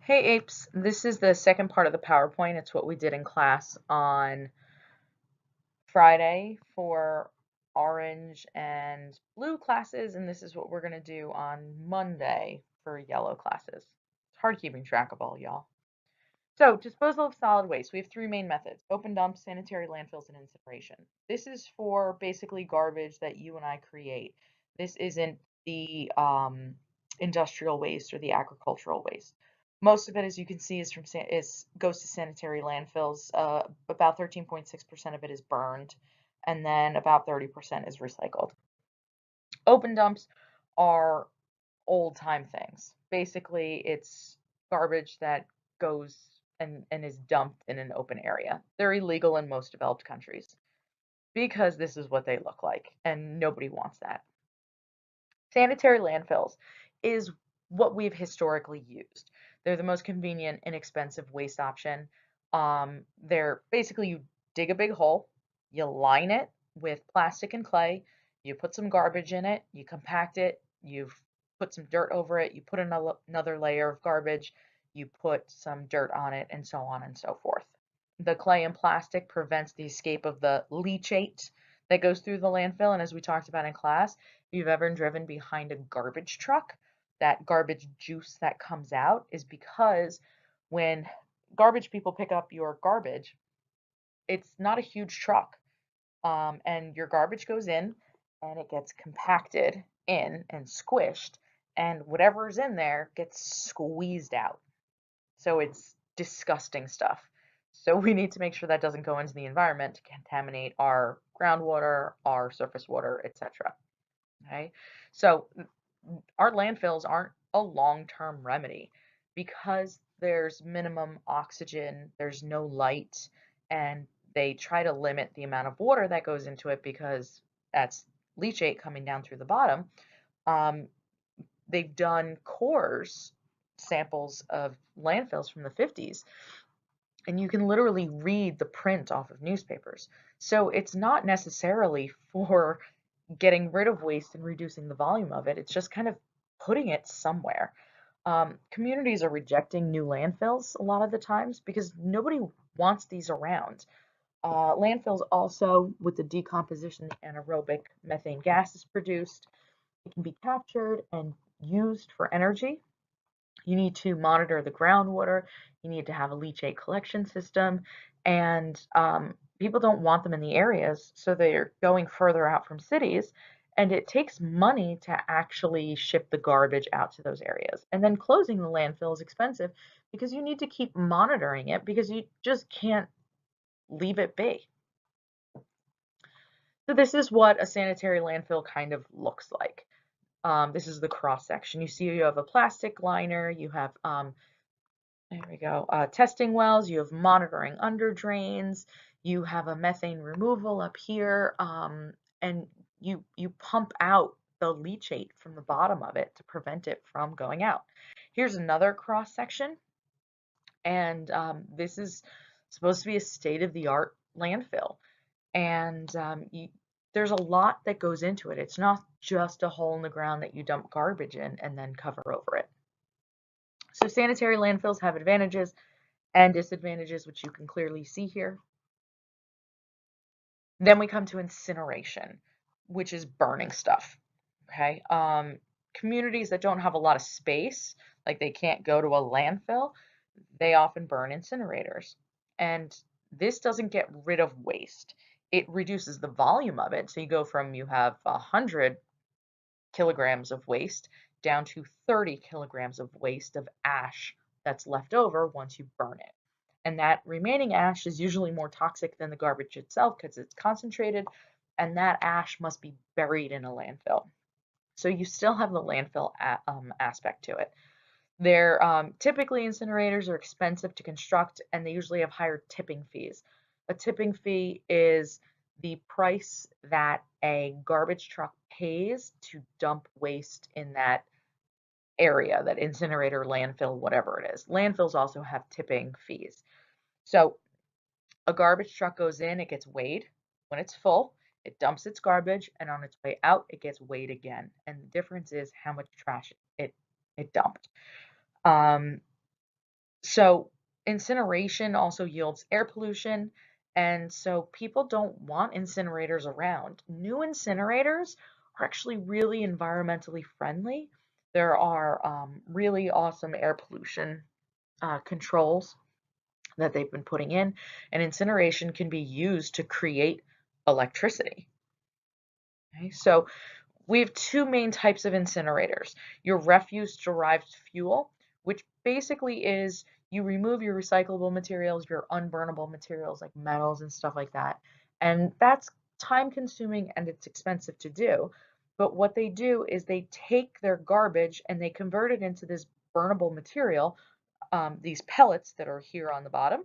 Hey apes, this is the second part of the PowerPoint. It's what we did in class on Friday for orange and blue classes, and this is what we're going to do on Monday for yellow classes. It's hard keeping track of all y'all. So, disposal of solid waste. We have three main methods: open dumps, sanitary landfills, and incineration. This is for basically garbage that you and I create. This isn't the industrial waste or the agricultural waste. Most of it, as you can see, goes to sanitary landfills. About 13.6% of it is burned, and then about 30% is recycled. Open dumps are old time things. Basically, it's garbage that goes and is dumped in an open area. They're illegal in most developed countries because this is what they look like, and nobody wants that. Sanitary landfills is what we've historically used. They're the most convenient, inexpensive waste option. They're basically you dig a big hole, you line it with plastic and clay, you put some garbage in it, you compact it, you put some dirt over it, you put another layer of garbage, you put some dirt on it, and so on and so forth. The clay and plastic prevents the escape of the leachate that goes through the landfill. And as we talked about in class, if you've ever driven behind a garbage truck, that garbage juice that comes out is because when garbage people pick up your garbage, it's not a huge truck. And your garbage goes in and it gets compacted in and squished, and whatever's in there gets squeezed out. So it's disgusting stuff. So we need to make sure that doesn't go into the environment to contaminate our groundwater, our surface water, etc. Okay, so our landfills aren't a long-term remedy because there's minimum oxygen, there's no light, and they try to limit the amount of water that goes into it because that's leachate coming down through the bottom. Um, they've done cores samples of landfills from the 50s, and you can literally read the print off of newspapers. So it's not necessarily for getting rid of waste and reducing the volume of it. It's just kind of putting it somewhere. Communities are rejecting new landfills a lot of the times because nobody wants these around. Landfills also, with the decomposition, anaerobic methane gas is produced. It can be captured and used for energy. You need to monitor the groundwater. You need to have a leachate collection system, and people don't want them in the areas, so they're going further out from cities. And it takes money to actually ship the garbage out to those areas. And then closing the landfill is expensive because you need to keep monitoring it because you just can't leave it be. So this is what a sanitary landfill kind of looks like. This is the cross section. You see you have a plastic liner, you have there we go. Testing wells, you have monitoring under drains, you have a methane removal up here, and you pump out the leachate from the bottom of it to prevent it from going out. Here's another cross section, and this is supposed to be a state-of-the-art landfill, and there's a lot that goes into it. It's not just a hole in the ground that you dump garbage in and then cover over it. So sanitary landfills have advantages and disadvantages, which you can clearly see here. Then we come to incineration, which is burning stuff. Okay. Communities that don't have a lot of space, like they can't go to a landfill, they often burn incinerators. And this doesn't get rid of waste. It reduces the volume of it. So you have 100 kilograms of waste down to 30 kilograms of waste of ash that's left over once you burn it. And that remaining ash is usually more toxic than the garbage itself because it's concentrated, and that ash must be buried in a landfill. So you still have the landfill aspect to it. They're typically incinerators are expensive to construct, and they usually have higher tipping fees. A tipping fee is the price that a garbage truck pays to dump waste in that area, that incinerator, landfill, whatever it is. Landfills also have tipping fees. So a garbage truck goes in, it gets weighed. When it's full, it dumps its garbage, and on its way out, it gets weighed again. And the difference is how much trash it dumped. Um, So incineration also yields air pollution, and so people don't want incinerators around. New incinerators are actually really environmentally friendly. There are really awesome air pollution controls that they've been putting in, and incineration can be used to create electricity. Okay, so we have two main types of incinerators. Your refuse-derived fuel, which basically is you remove your recyclable materials, your unburnable materials like metals and stuff like that. And that's time-consuming and it's expensive to do. But what they do is they take their garbage and they convert it into this burnable material, these pellets that are here on the bottom.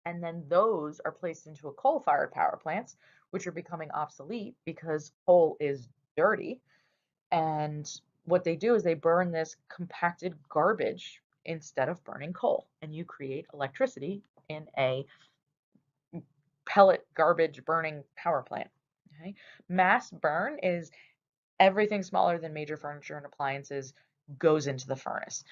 And then those are placed into a coal-fired power plants, which are becoming obsolete because coal is dirty. And what they do is they burn this compacted garbage instead of burning coal, and you create electricity in a pellet garbage burning power plant. Okay. Mass burn is everything smaller than major furniture and appliances goes into the furnace.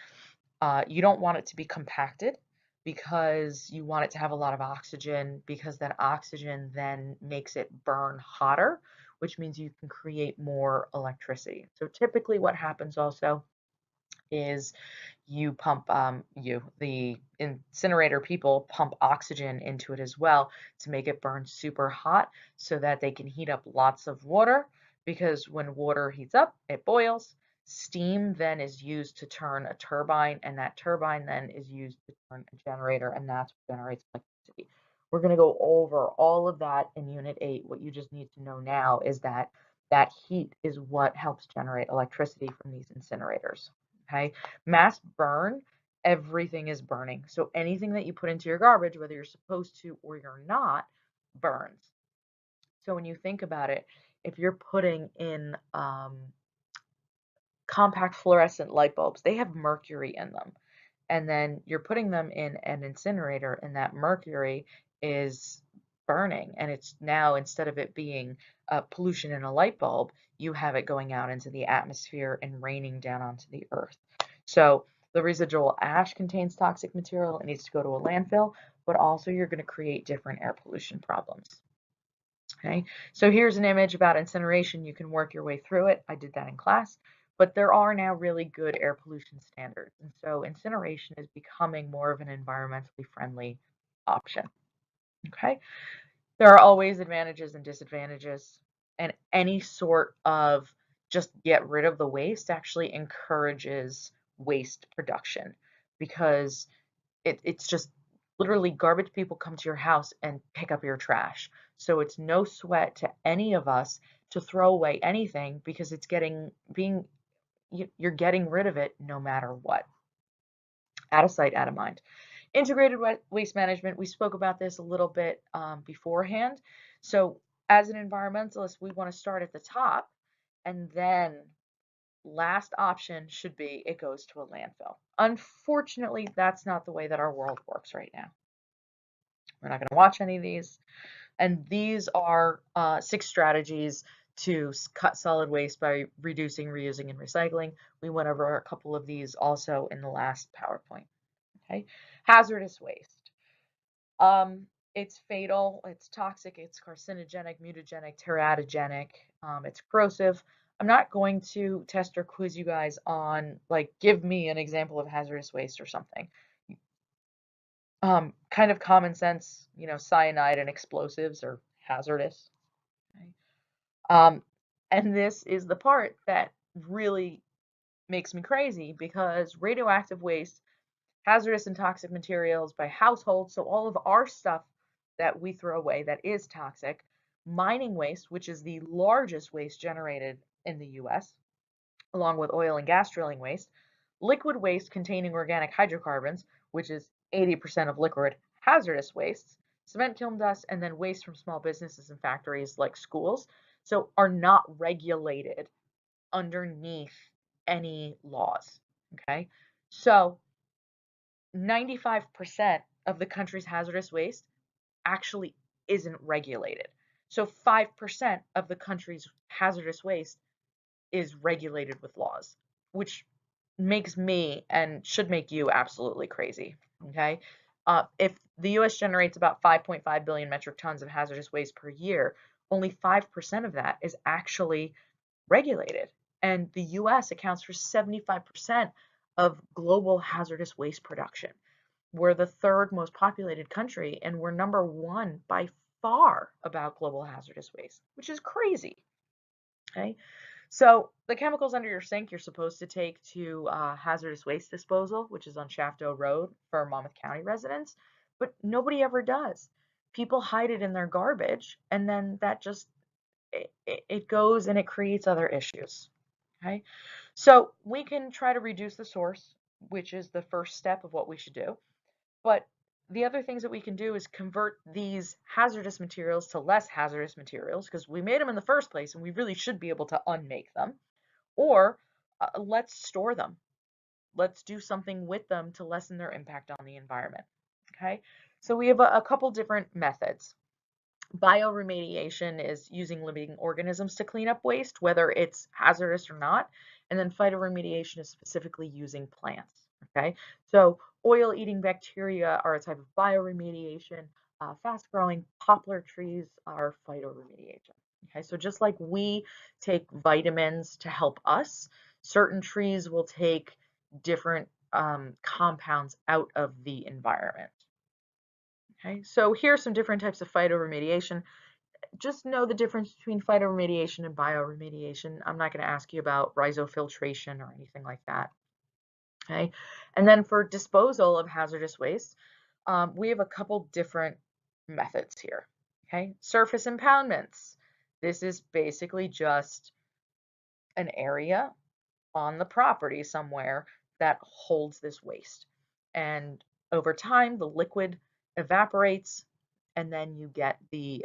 You don't want it to be compacted because you want it to have a lot of oxygen, because that oxygen then makes it burn hotter, which means you can create more electricity. So typically what happens also is you pump the incinerator people pump oxygen into it as well to make it burn super hot so that they can heat up lots of water, because when water heats up it boils. Steam then is used to turn a turbine, and that turbine then is used to turn a generator, and that's what generates electricity. We're going to go over all of that in unit 8. What you just need to know now is that that heat is what helps generate electricity from these incinerators. Okay. Mass burn, everything is burning. So anything that you put into your garbage, whether you're supposed to or you're not, burns. So when you think about it, if you're putting in compact fluorescent light bulbs, they have mercury in them. And then you're putting them in an incinerator, and that mercury is burning. And it's now, instead of it being pollution in a light bulb, you have it going out into the atmosphere and raining down onto the earth. So the residual ash contains toxic material. It needs to go to a landfill, but also you're going to create different air pollution problems. Okay, so here's an image about incineration. You can work your way through it. I did that in class, but there are now really good air pollution standards. And so incineration is becoming more of an environmentally friendly option. Okay, there are always advantages and disadvantages, and any sort of just get rid of the waste actually encourages waste production, because it's just literally garbage people come to your house and pick up your trash. So it's no sweat to any of us to throw away anything, because it's you're getting rid of it no matter what. Out of sight, out of mind. Integrated waste management, we spoke about this a little bit beforehand. So as an environmentalist, we want to start at the top, and then last option should be it goes to a landfill. Unfortunately, that's not the way that our world works right now. We're not going to watch any of these. And these are 6 strategies to cut solid waste by reducing, reusing, and recycling. We went over a couple of these also in the last PowerPoint. Okay, hazardous waste. It's fatal, it's toxic, it's carcinogenic, mutagenic, teratogenic, it's corrosive. I'm not going to test or quiz you guys on, like, give me an example of hazardous waste or something. Kind of common sense, cyanide and explosives are hazardous. Okay? And this is the part that really makes me crazy, because radioactive waste, hazardous and toxic materials by households, so all of our stuff that we throw away that is toxic, mining waste, which is the largest waste generated in the US, along with oil and gas drilling waste, liquid waste containing organic hydrocarbons, which is 80% of liquid hazardous wastes, cement kiln dust, and then waste from small businesses and factories like schools, so are not regulated underneath any laws. Okay, so 95% of the country's hazardous waste actually isn't regulated. So 5% of the country's hazardous waste is regulated with laws, which makes me and should make you absolutely crazy. Okay. If the US generates about 5.5 billion metric tons of hazardous waste per year, only 5% of that is actually regulated. And the US accounts for 75% of global hazardous waste production. We're the third most populated country, and we're number one by far about global hazardous waste, which is crazy. Okay. So the chemicals under your sink you're supposed to take to hazardous waste disposal, which is on Shafto Road for Monmouth County residents, but nobody ever does. People hide it in their garbage, and then that just it goes and it creates other issues. Okay, so we can try to reduce the source, which is the first step of what we should do. But the other things that we can do is convert these hazardous materials to less hazardous materials because we made them in the first place and we really should be able to unmake them. Or let's store them. Let's do something with them to lessen their impact on the environment. Okay, so we have a couple different methods. Bioremediation is using living organisms to clean up waste, whether it's hazardous or not. And then phytoremediation is specifically using plants. Okay, so oil-eating bacteria are a type of bioremediation. Fast-growing poplar trees are phytoremediation. Okay, so just like we take vitamins to help us, certain trees will take different compounds out of the environment. Okay, so here are some different types of phytoremediation. Just know the difference between phytoremediation and bioremediation. I'm not going to ask you about rhizofiltration or anything like that. Okay, and then for disposal of hazardous waste, we have a couple different methods here. Okay, surface impoundments. This is basically just an area on the property somewhere that holds this waste. And over time, the liquid evaporates, and then you get the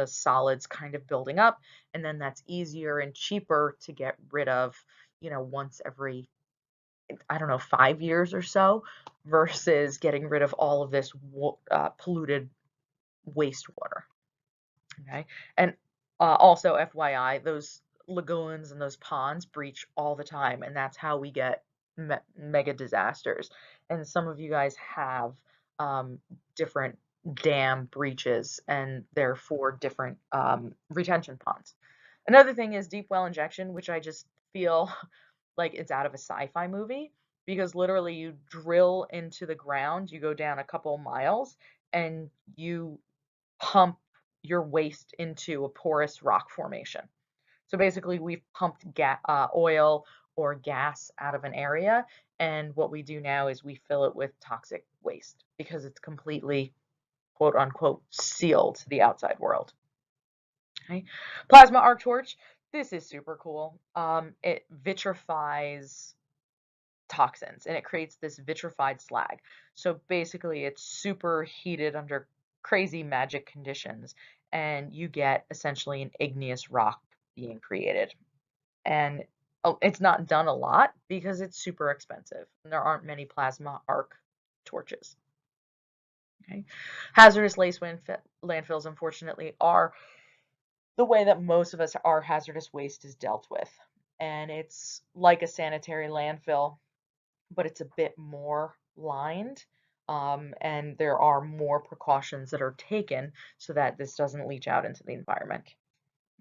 solids kind of building up, and then that's easier and cheaper to get rid of, once every, I don't know, 5 years or so, versus getting rid of all of this polluted wastewater. Okay, and also FYI, those lagoons and those ponds breach all the time, and that's how we get mega disasters. And some of you guys have different dam breaches, and therefore different retention ponds. Another thing is deep well injection, which I just feel like it's out of a sci-fi movie because literally you drill into the ground, you go down a couple miles, and you pump your waste into a porous rock formation. So basically, we've pumped oil or gas out of an area, and what we do now is we fill it with toxic waste because it's completely, quote unquote, sealed to the outside world. Okay. Plasma arc torch. This is super cool. It vitrifies toxins and it creates this vitrified slag. So basically it's super heated under crazy magic conditions and you get essentially an igneous rock being created. And it's not done a lot because it's super expensive and there aren't many plasma arc torches. Okay. Hazardous landfills, unfortunately, are the way that most of our hazardous waste is dealt with. And it's like a sanitary landfill, but it's a bit more lined. And there are more precautions that are taken so that this doesn't leach out into the environment.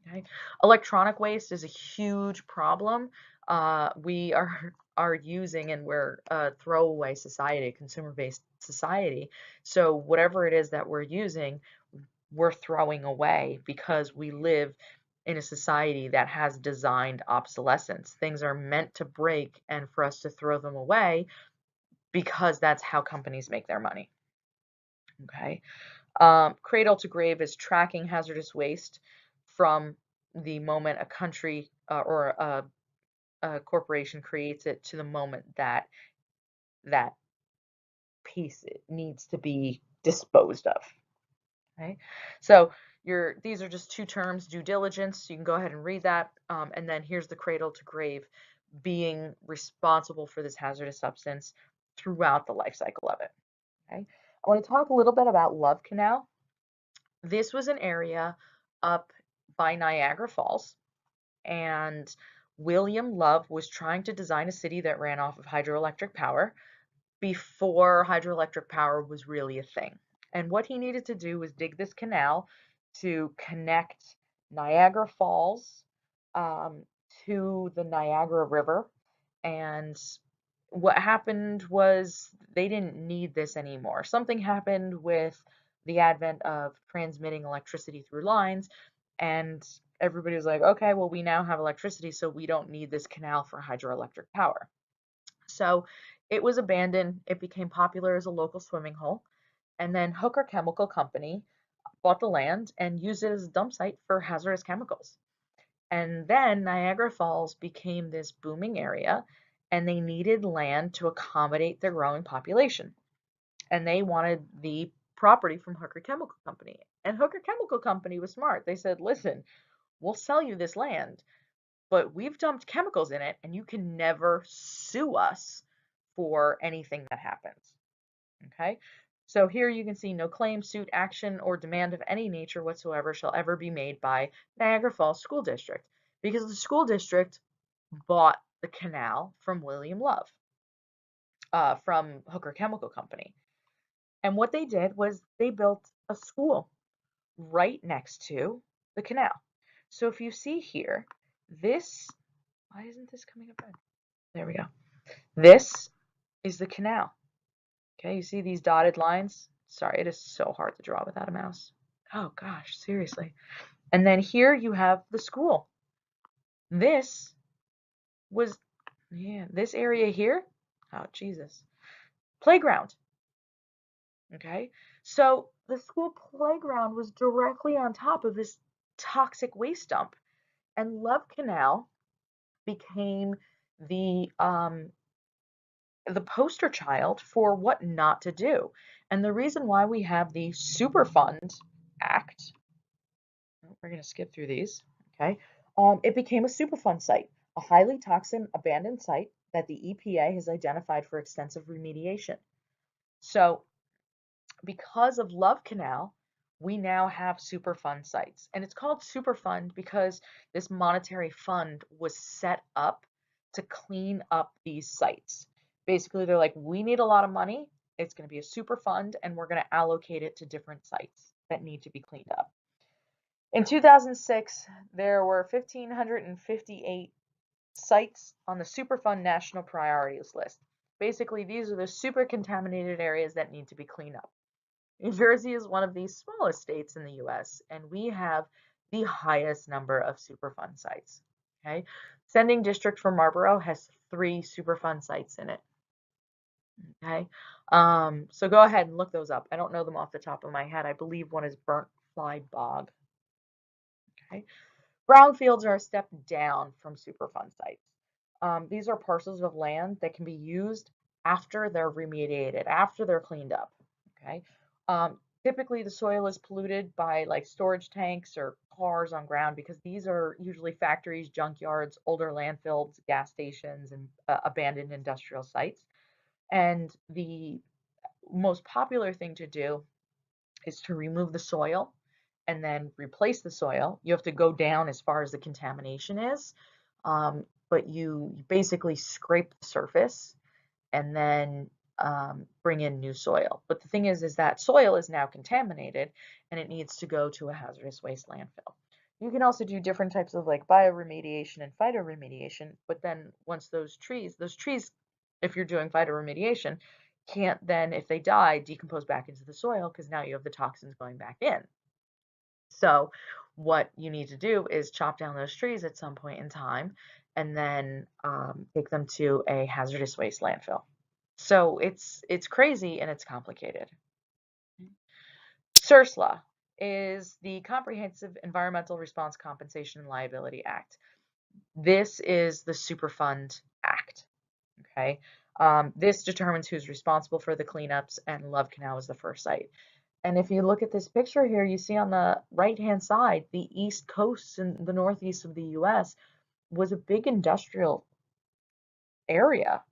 Okay. Electronic waste is a huge problem. We are using, and we're a throwaway society, a consumer-based society. So whatever it is that we're using, we're throwing away because we live in a society that has designed obsolescence. Things are meant to break and for us to throw them away because that's how companies make their money. Okay. Cradle to grave is tracking hazardous waste from the moment a country or a corporation creates it to the moment that that piece needs to be disposed of. Okay, so these are just two terms: due diligence. You can go ahead and read that, and then here's the cradle to grave, being responsible for this hazardous substance throughout the life cycle of it. Okay, I want to talk a little bit about Love Canal. This was an area up by Niagara Falls, and William Love was trying to design a city that ran off of hydroelectric power before hydroelectric power was really a thing. And what he needed to do was dig this canal to connect Niagara Falls um, to the Niagara River. And what happened was they didn't need this anymore. Something happened with the advent of transmitting electricity through lines, and everybody was like, okay, well, we now have electricity, so we don't need this canal for hydroelectric power. So it was abandoned. It became popular as a local swimming hole. And then Hooker Chemical Company bought the land and used it as a dump site for hazardous chemicals. And then Niagara Falls became this booming area, and they needed land to accommodate their growing population. And they wanted the property from Hooker Chemical Company. And Hooker Chemical Company was smart. They said, listen, we'll sell you this land, but we've dumped chemicals in it, and you can never sue us for anything that happens. Okay? So here you can see no claim, suit, action, or demand of any nature whatsoever shall ever be made by Niagara Falls School District, because the school district bought the canal from William Love, from Hooker Chemical Company. And what they did was they built a school right next to the canal. So if you see here, this, why isn't this coming up red? There we go. This is the canal. Okay, you see these dotted lines? Sorry, it is so hard to draw without a mouse. Oh gosh, seriously. And then here you have the school. This was, yeah, this area here, oh Jesus, playground. Okay, so the school playground was directly on top of this toxic waste dump, and Love Canal became the um, the poster child for what not to do. And the reason why we have the Superfund Act, we're going to skip through these, okay? It became a Superfund site, a highly toxic abandoned site that the EPA has identified for extensive remediation. So because of Love Canal, we now have Superfund sites. And it's called Superfund because this monetary fund was set up to clean up these sites. Basically, they're like, we need a lot of money. It's going to be a super fund, and we're going to allocate it to different sites that need to be cleaned up. In 2006, there were 1,558 sites on the Superfund National Priorities List. Basically, these are the super contaminated areas that need to be cleaned up. New Jersey is one of the smallest states in the US, and we have the highest number of Superfund sites. Okay, Sending District for Marlboro has 3 Superfund sites in it. Okay, so go ahead and look those up. I don't know them off the top of my head. I believe one is Burnt Fly Bog. Okay, brownfields are a step down from Superfund sites. These are parcels of land that can be used after they're remediated, after they're cleaned up. Okay. Typically, the soil is polluted by like storage tanks or cars on ground because these are usually factories, junkyards, older landfills, gas stations, and abandoned industrial sites. And the most popular thing to do is to remove the soil and then replace the soil. You have to go down as far as the contamination is, but you basically scrape the surface and then bring in new soil. But the thing is that soil is now contaminated and it needs to go to a hazardous waste landfill. You can also do different types of like bioremediation and phytoremediation, but then once those trees, if you're doing phytoremediation, can't then, if they die, decompose back into the soil because now you have the toxins going back in. So what you need to do is chop down those trees at some point in time and then take them to a hazardous waste landfill. So it's crazy and it's complicated. CERSLA is the Comprehensive Environmental Response Compensation and Liability Act. This is the Superfund Act. Okay, this determines who's responsible for the cleanups, and Love Canal is the first site. And if you look at this picture here, you see on the right-hand side, the East Coast and the Northeast of the U.S. was a big industrial area,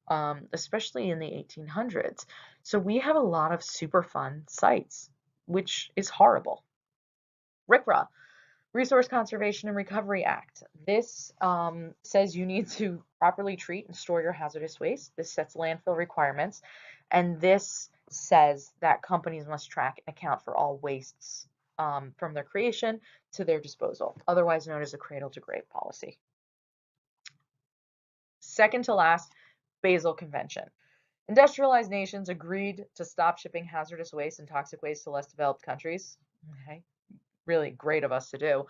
especially in the 1800s. So we have a lot of Superfund sites, which is horrible. RCRA. Resource Conservation and Recovery Act. This says you need to properly treat and store your hazardous waste. This sets landfill requirements, and this says that companies must track and account for all wastes from their creation to their disposal, otherwise known as a cradle to grave policy. Second to last, Basel Convention. Industrialized nations agreed to stop shipping hazardous waste and toxic waste to less developed countries. Okay, really great of us to do.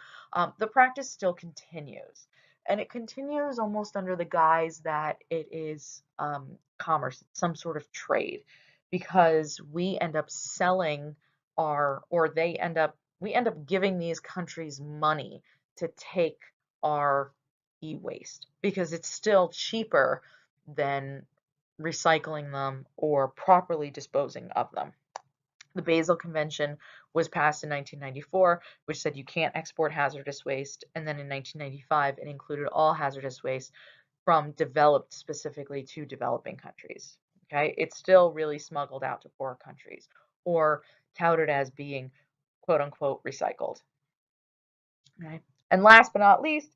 The practice still continues, and it continues almost under the guise that it is commerce, some sort of trade, because we end up selling we end up giving these countries money to take our e-waste because it's still cheaper than recycling them or properly disposing of them. The Basel Convention was passed in 1994, which said you can't export hazardous waste. And then in 1995, it included all hazardous waste from developed specifically to developing countries. Okay, it's still really smuggled out to poor countries or touted as being quote unquote recycled. Okay. And last but not least,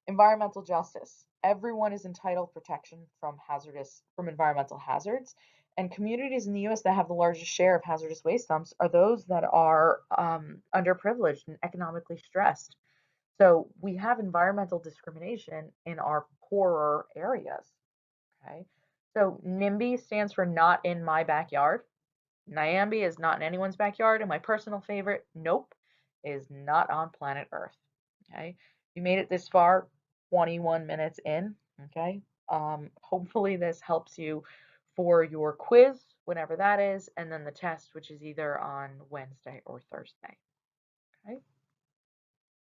environmental justice. Everyone is entitled protection from environmental hazards. And communities in the US that have the largest share of hazardous waste dumps are those that are underprivileged and economically stressed. So we have environmental discrimination in our poorer areas. Okay. So NIMBY stands for not in my backyard. NIAMBY is not in anyone's backyard. And my personal favorite, nope, is not on planet Earth. Okay. You made it this far, 21 minutes in. Okay. Hopefully this helps you for your quiz, whenever that is, and then the test, which is either on Wednesday or Thursday. Okay.